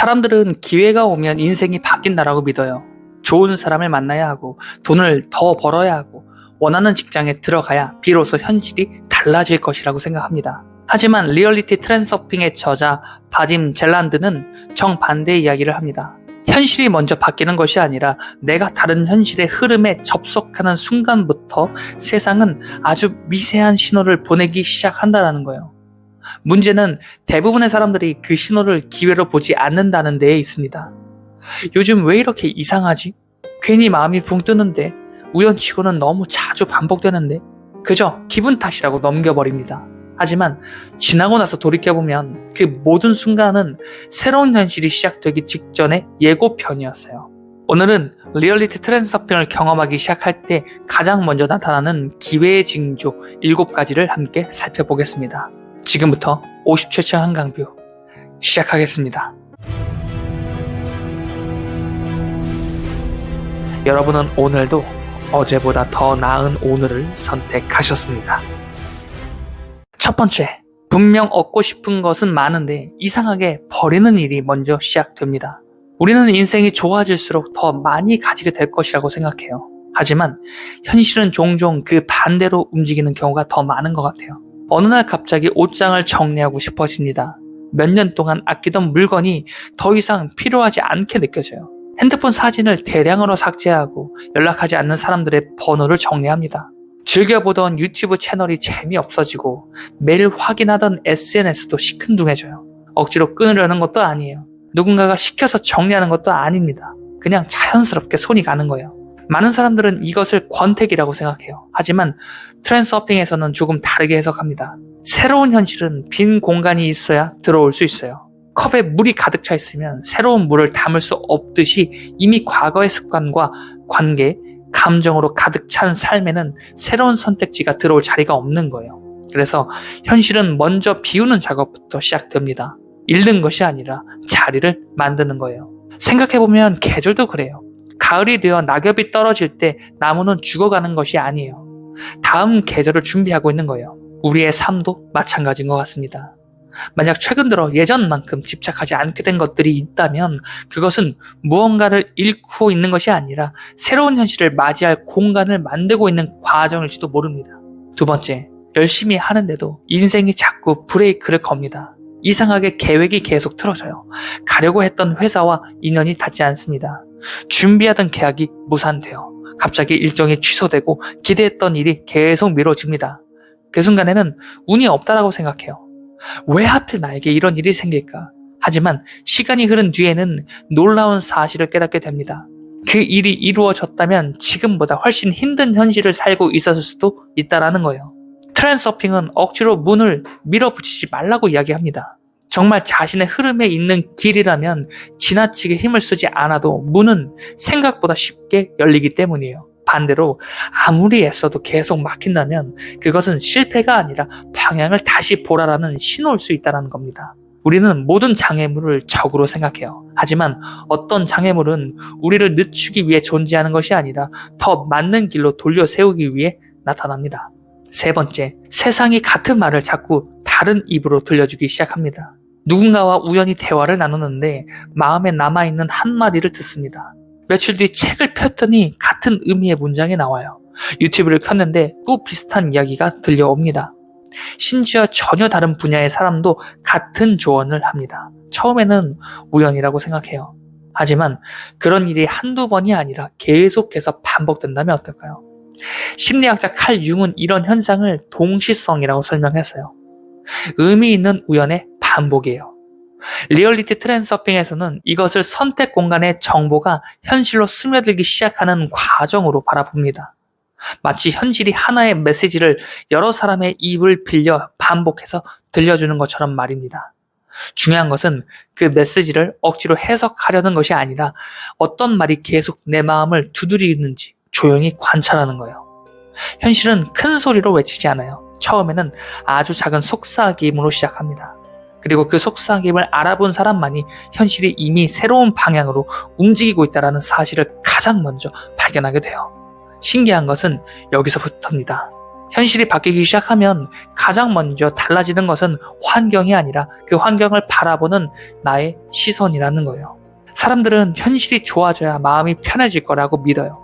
사람들은 기회가 오면 인생이 바뀐다라고 믿어요. 좋은 사람을 만나야 하고 돈을 더 벌어야 하고 원하는 직장에 들어가야 비로소 현실이 달라질 것이라고 생각합니다. 하지만 리얼리티 트랜스서핑의 저자 바딤 젤란드는 정반대의 이야기를 합니다. 현실이 먼저 바뀌는 것이 아니라 내가 다른 현실의 흐름에 접속하는 순간부터 세상은 아주 미세한 신호를 보내기 시작한다는 거예요. 문제는 대부분의 사람들이 그 신호를 기회로 보지 않는다는 데에 있습니다. 요즘 왜 이렇게 이상하지? 괜히 마음이 붕 뜨는데, 우연치고는 너무 자주 반복되는데, 그저 기분 탓이라고 넘겨버립니다. 하지만 지나고 나서 돌이켜보면 그 모든 순간은 새로운 현실이 시작되기 직전의 예고편이었어요. 오늘은 리얼리티 트랜스서핑을 경험하기 시작할 때 가장 먼저 나타나는 기회의 징조 7가지를 함께 살펴보겠습니다. 지금부터 57층 한강뷰 시작하겠습니다. 여러분은 오늘도 어제보다 더 나은 오늘을 선택하셨습니다. 첫 번째, 분명 얻고 싶은 것은 많은데 이상하게 버리는 일이 먼저 시작됩니다. 우리는 인생이 좋아질수록 더 많이 가지게 될 것이라고 생각해요. 하지만 현실은 종종 그 반대로 움직이는 경우가 더 많은 것 같아요. 어느 날 갑자기 옷장을 정리하고 싶어집니다. 몇 년 동안 아끼던 물건이 더 이상 필요하지 않게 느껴져요. 핸드폰 사진을 대량으로 삭제하고 연락하지 않는 사람들의 번호를 정리합니다. 즐겨보던 유튜브 채널이 재미없어지고 매일 확인하던 SNS도 시큰둥해져요. 억지로 끊으려는 것도 아니에요. 누군가가 시켜서 정리하는 것도 아닙니다. 그냥 자연스럽게 손이 가는 거예요. 많은 사람들은 이것을 권태기라고 생각해요. 하지만 트랜스서핑에서는 조금 다르게 해석합니다. 새로운 현실은 빈 공간이 있어야 들어올 수 있어요. 컵에 물이 가득 차 있으면 새로운 물을 담을 수 없듯이 이미 과거의 습관과 관계, 감정으로 가득 찬 삶에는 새로운 선택지가 들어올 자리가 없는 거예요. 그래서 현실은 먼저 비우는 작업부터 시작됩니다. 잃는 것이 아니라 자리를 만드는 거예요. 생각해보면 계절도 그래요. 가을이 되어 낙엽이 떨어질 때 나무는 죽어가는 것이 아니에요. 다음 계절을 준비하고 있는 거예요. 우리의 삶도 마찬가지인 것 같습니다. 만약 최근 들어 예전만큼 집착하지 않게 된 것들이 있다면 그것은 무언가를 잃고 있는 것이 아니라 새로운 현실을 맞이할 공간을 만들고 있는 과정일지도 모릅니다. 두 번째, 열심히 하는데도 인생이 자꾸 브레이크를 겁니다. 이상하게 계획이 계속 틀어져요. 가려고 했던 회사와 인연이 닿지 않습니다. 준비하던 계약이 무산돼요. 갑자기 일정이 취소되고 기대했던 일이 계속 미뤄집니다. 그 순간에는 운이 없다라고 생각해요. 왜 하필 나에게 이런 일이 생길까? 하지만 시간이 흐른 뒤에는 놀라운 사실을 깨닫게 됩니다. 그 일이 이루어졌다면 지금보다 훨씬 힘든 현실을 살고 있었을 수도 있다라는 거예요. 트랜스서핑은 억지로 문을 밀어붙이지 말라고 이야기합니다. 정말 자신의 흐름에 있는 길이라면 지나치게 힘을 쓰지 않아도 문은 생각보다 쉽게 열리기 때문이에요. 반대로 아무리 애써도 계속 막힌다면 그것은 실패가 아니라 방향을 다시 보라라는 신호일 수 있다는 겁니다. 우리는 모든 장애물을 적으로 생각해요. 하지만 어떤 장애물은 우리를 늦추기 위해 존재하는 것이 아니라 더 맞는 길로 돌려 세우기 위해 나타납니다. 세 번째, 세상이 같은 말을 자꾸 다른 입으로 들려주기 시작합니다. 누군가와 우연히 대화를 나누는데 마음에 남아있는 한마디를 듣습니다. 며칠 뒤 책을 폈더니 같은 의미의 문장이 나와요. 유튜브를 켰는데 또 비슷한 이야기가 들려옵니다. 심지어 전혀 다른 분야의 사람도 같은 조언을 합니다. 처음에는 우연이라고 생각해요. 하지만 그런 일이 한두 번이 아니라 계속해서 반복된다면 어떨까요? 심리학자 칼 융은 이런 현상을 동시성이라고 설명했어요. 의미 있는 우연의 반복이에요. 리얼리티 트랜스서핑에서는 이것을 선택 공간의 정보가 현실로 스며들기 시작하는 과정으로 바라봅니다. 마치 현실이 하나의 메시지를 여러 사람의 입을 빌려 반복해서 들려주는 것처럼 말입니다. 중요한 것은 그 메시지를 억지로 해석하려는 것이 아니라 어떤 말이 계속 내 마음을 두드리는지 조용히 관찰하는 거예요. 현실은 큰 소리로 외치지 않아요. 처음에는 아주 작은 속삭임으로 시작합니다. 그리고 그 속삭임을 알아본 사람만이 현실이 이미 새로운 방향으로 움직이고 있다는 사실을 가장 먼저 발견하게 돼요. 신기한 것은 여기서부터입니다. 현실이 바뀌기 시작하면 가장 먼저 달라지는 것은 환경이 아니라 그 환경을 바라보는 나의 시선이라는 거예요. 사람들은 현실이 좋아져야 마음이 편해질 거라고 믿어요.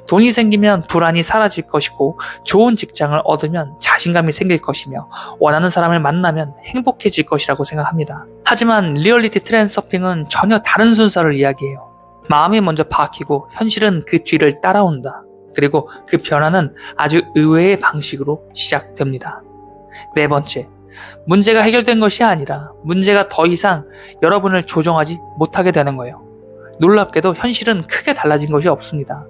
돈이 생기면 불안이 사라질 것이고, 좋은 직장을 얻으면 자신감이 생길 것이며, 원하는 사람을 만나면 행복해질 것이라고 생각합니다. 하지만 리얼리티 트랜스서핑은 전혀 다른 순서를 이야기해요. 마음이 먼저 바뀌고 현실은 그 뒤를 따라온다. 그리고 그 변화는 아주 의외의 방식으로 시작됩니다. 네 번째, 문제가 해결된 것이 아니라 문제가 더 이상 여러분을 조종하지 못하게 되는 거예요. 놀랍게도 현실은 크게 달라진 것이 없습니다.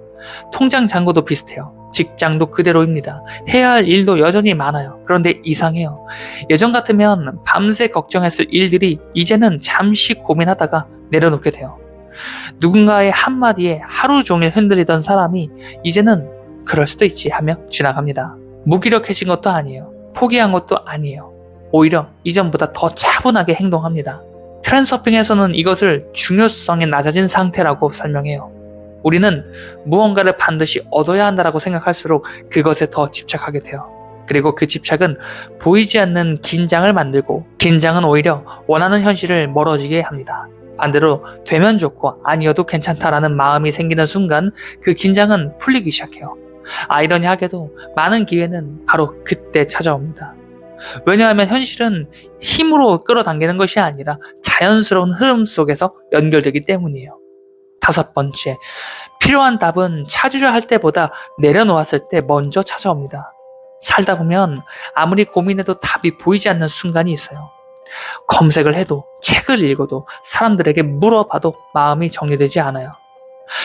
통장 잔고도 비슷해요. 직장도 그대로입니다. 해야 할 일도 여전히 많아요. 그런데 이상해요. 예전 같으면 밤새 걱정했을 일들이 이제는 잠시 고민하다가 내려놓게 돼요. 누군가의 한마디에 하루 종일 흔들리던 사람이 이제는 그럴 수도 있지 하며 지나갑니다. 무기력해진 것도 아니에요. 포기한 것도 아니에요. 오히려 이전보다 더 차분하게 행동합니다. 트랜스서핑에서는 이것을 중요성이 낮아진 상태라고 설명해요. 우리는 무언가를 반드시 얻어야 한다고 생각할수록 그것에 더 집착하게 돼요. 그리고 그 집착은 보이지 않는 긴장을 만들고, 긴장은 오히려 원하는 현실을 멀어지게 합니다. 반대로 되면 좋고 아니어도 괜찮다라는 마음이 생기는 순간 그 긴장은 풀리기 시작해요. 아이러니하게도 많은 기회는 바로 그때 찾아옵니다. 왜냐하면 현실은 힘으로 끌어당기는 것이 아니라 자연스러운 흐름 속에서 연결되기 때문이에요. 다섯 번째, 필요한 답은 찾으려 할 때보다 내려놓았을 때 먼저 찾아옵니다. 살다 보면 아무리 고민해도 답이 보이지 않는 순간이 있어요. 검색을 해도, 책을 읽어도, 사람들에게 물어봐도 마음이 정리되지 않아요.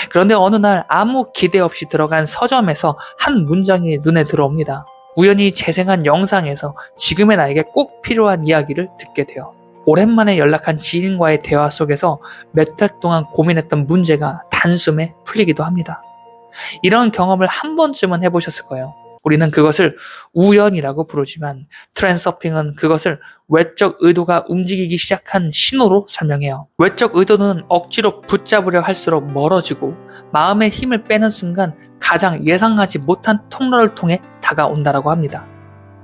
그런데 어느 날 아무 기대 없이 들어간 서점에서 한 문장이 눈에 들어옵니다. 우연히 재생한 영상에서 지금의 나에게 꼭 필요한 이야기를 듣게 돼요. 오랜만에 연락한 지인과의 대화 속에서 몇 달 동안 고민했던 문제가 단숨에 풀리기도 합니다. 이런 경험을 한 번쯤은 해보셨을 거예요. 우리는 그것을 우연이라고 부르지만 트랜스서핑은 그것을 외적 의도가 움직이기 시작한 신호로 설명해요. 외적 의도는 억지로 붙잡으려 할수록 멀어지고, 마음의 힘을 빼는 순간 가장 예상하지 못한 통로를 통해 다가온다라고 합니다.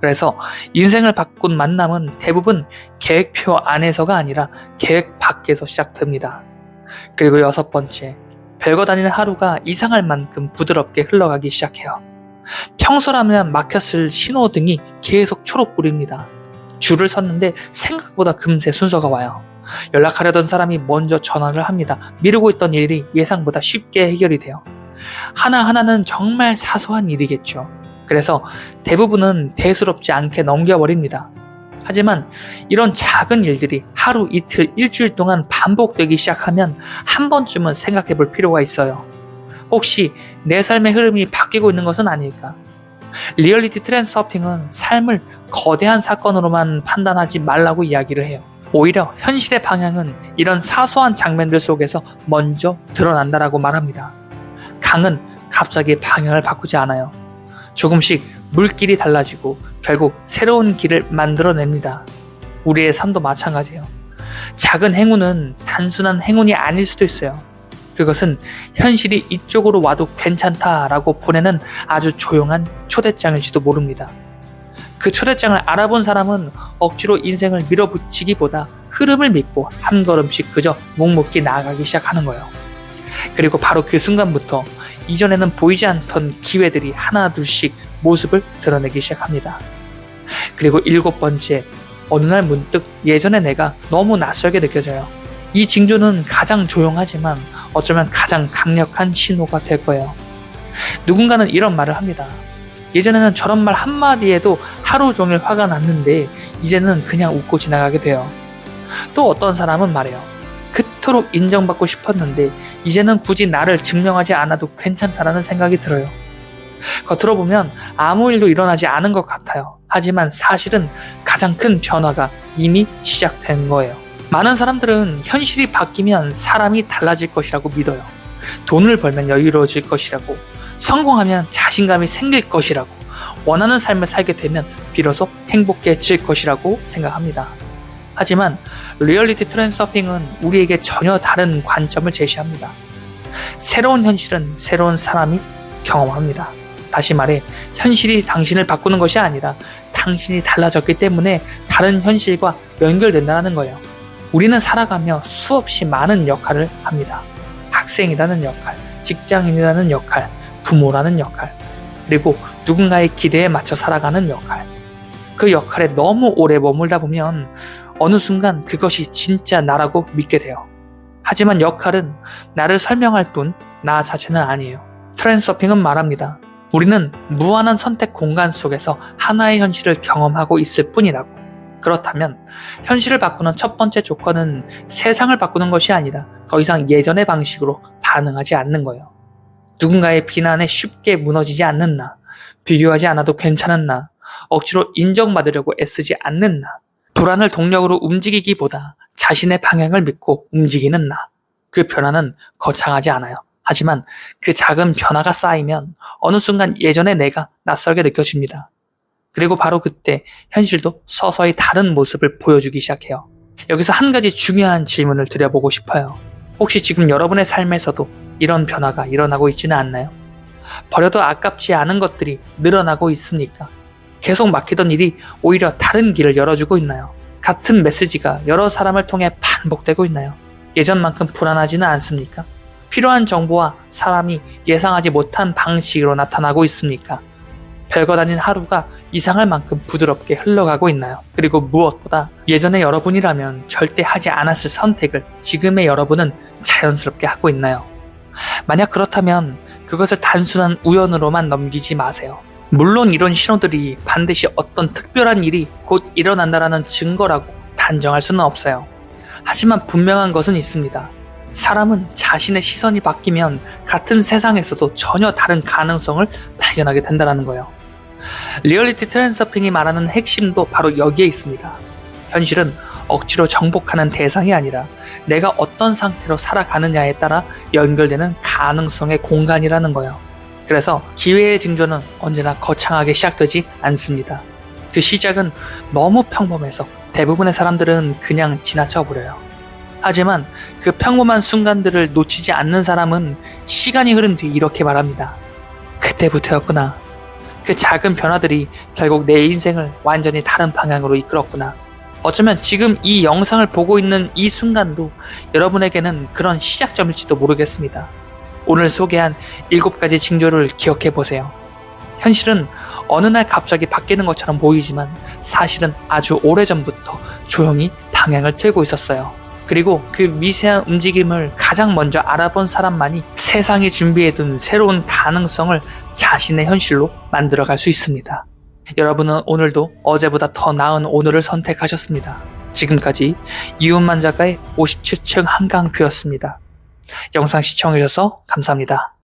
그래서 인생을 바꾼 만남은 대부분 계획표 안에서가 아니라 계획 밖에서 시작됩니다. 그리고 여섯 번째, 별거 다니는 하루가 이상할 만큼 부드럽게 흘러가기 시작해요. 평소라면 막혔을 신호등이 계속 초록불입니다. 줄을 섰는데 생각보다 금세 순서가 와요. 연락하려던 사람이 먼저 전화를 합니다. 미루고 있던 일이 예상보다 쉽게 해결이 돼요. 하나하나는 정말 사소한 일이겠죠. 그래서 대부분은 대수롭지 않게 넘겨버립니다. 하지만 이런 작은 일들이 하루, 이틀, 일주일 동안 반복되기 시작하면 한 번쯤은 생각해 볼 필요가 있어요. 혹시 내 삶의 흐름이 바뀌고 있는 것은 아닐까? 리얼리티 트랜스서핑은 삶을 거대한 사건으로만 판단하지 말라고 이야기를 해요. 오히려 현실의 방향은 이런 사소한 장면들 속에서 먼저 드러난다라고 말합니다. 강은 갑자기 방향을 바꾸지 않아요. 조금씩 물길이 달라지고 결국 새로운 길을 만들어냅니다. 우리의 삶도 마찬가지예요. 작은 행운은 단순한 행운이 아닐 수도 있어요. 그것은 현실이 이쪽으로 와도 괜찮다라고 보내는 아주 조용한 초대장일지도 모릅니다. 그 초대장을 알아본 사람은 억지로 인생을 밀어붙이기보다 흐름을 믿고 한 걸음씩 그저 묵묵히 나아가기 시작하는 거예요. 그리고 바로 그 순간부터 이전에는 보이지 않던 기회들이 하나 둘씩 모습을 드러내기 시작합니다. 그리고 일곱 번째, 어느 날 문득 예전의 내가 너무 낯설게 느껴져요. 이 징조는 가장 조용하지만 어쩌면 가장 강력한 신호가 될 거예요. 누군가는 이런 말을 합니다. 예전에는 저런 말 한마디에도 하루 종일 화가 났는데 이제는 그냥 웃고 지나가게 돼요. 또 어떤 사람은 말해요. 그토록 인정받고 싶었는데 이제는 굳이 나를 증명하지 않아도 괜찮다라는 생각이 들어요. 겉으로 보면 아무 일도 일어나지 않은 것 같아요. 하지만 사실은 가장 큰 변화가 이미 시작된 거예요. 많은 사람들은 현실이 바뀌면 사람이 달라질 것이라고 믿어요. 돈을 벌면 여유로워질 것이라고, 성공하면 자신감이 생길 것이라고, 원하는 삶을 살게 되면 비로소 행복해질 것이라고 생각합니다. 하지만 리얼리티 트랜스서핑은 우리에게 전혀 다른 관점을 제시합니다. 새로운 현실은 새로운 사람이 경험합니다. 다시 말해 현실이 당신을 바꾸는 것이 아니라 당신이 달라졌기 때문에 다른 현실과 연결된다는 거예요. 우리는 살아가며 수없이 많은 역할을 합니다. 학생이라는 역할, 직장인이라는 역할, 부모라는 역할, 그리고 누군가의 기대에 맞춰 살아가는 역할. 그 역할에 너무 오래 머물다 보면 어느 순간 그것이 진짜 나라고 믿게 돼요. 하지만 역할은 나를 설명할 뿐 나 자체는 아니에요. 트랜서핑은 말합니다. 우리는 무한한 선택 공간 속에서 하나의 현실을 경험하고 있을 뿐이라고. 그렇다면 현실을 바꾸는 첫 번째 조건은 세상을 바꾸는 것이 아니라 더 이상 예전의 방식으로 반응하지 않는 거예요. 누군가의 비난에 쉽게 무너지지 않는 나, 비교하지 않아도 괜찮은 나, 억지로 인정받으려고 애쓰지 않는 나, 불안을 동력으로 움직이기보다 자신의 방향을 믿고 움직이는 나. 그 변화는 거창하지 않아요. 하지만 그 작은 변화가 쌓이면 어느 순간 예전의 내가 낯설게 느껴집니다. 그리고 바로 그때 현실도 서서히 다른 모습을 보여주기 시작해요. 여기서 한 가지 중요한 질문을 드려보고 싶어요. 혹시 지금 여러분의 삶에서도 이런 변화가 일어나고 있지는 않나요? 버려도 아깝지 않은 것들이 늘어나고 있습니까? 계속 막히던 일이 오히려 다른 길을 열어주고 있나요? 같은 메시지가 여러 사람을 통해 반복되고 있나요? 예전만큼 불안하지는 않습니까? 필요한 정보와 사람이 예상하지 못한 방식으로 나타나고 있습니까? 별것 아닌 하루가 이상할 만큼 부드럽게 흘러가고 있나요? 그리고 무엇보다 예전의 여러분이라면 절대 하지 않았을 선택을 지금의 여러분은 자연스럽게 하고 있나요? 만약 그렇다면 그것을 단순한 우연으로만 넘기지 마세요. 물론 이런 신호들이 반드시 어떤 특별한 일이 곧 일어난다라는 증거라고 단정할 수는 없어요. 하지만 분명한 것은 있습니다. 사람은 자신의 시선이 바뀌면 같은 세상에서도 전혀 다른 가능성을 발견하게 된다는 거예요. 리얼리티 트랜서핑이 말하는 핵심도 바로 여기에 있습니다. 현실은 억지로 정복하는 대상이 아니라 내가 어떤 상태로 살아가느냐에 따라 연결되는 가능성의 공간이라는 거예요. 그래서 기회의 징조는 언제나 거창하게 시작되지 않습니다. 그 시작은 너무 평범해서 대부분의 사람들은 그냥 지나쳐 버려요. 하지만 그 평범한 순간들을 놓치지 않는 사람은 시간이 흐른 뒤 이렇게 말합니다. 그때부터였구나. 그 작은 변화들이 결국 내 인생을 완전히 다른 방향으로 이끌었구나. 어쩌면 지금 이 영상을 보고 있는 이 순간도 여러분에게는 그런 시작점일지도 모르겠습니다. 오늘 소개한 7가지 징조를 기억해 보세요. 현실은 어느 날 갑자기 바뀌는 것처럼 보이지만 사실은 아주 오래전부터 조용히 방향을 틀고 있었어요. 그리고 그 미세한 움직임을 가장 먼저 알아본 사람만이 세상이 준비해둔 새로운 가능성을 자신의 현실로 만들어갈 수 있습니다. 여러분은 오늘도 어제보다 더 나은 오늘을 선택하셨습니다. 지금까지 이웃만 작가의 57층 한강뷰였습니다. 영상 시청해주셔서 감사합니다.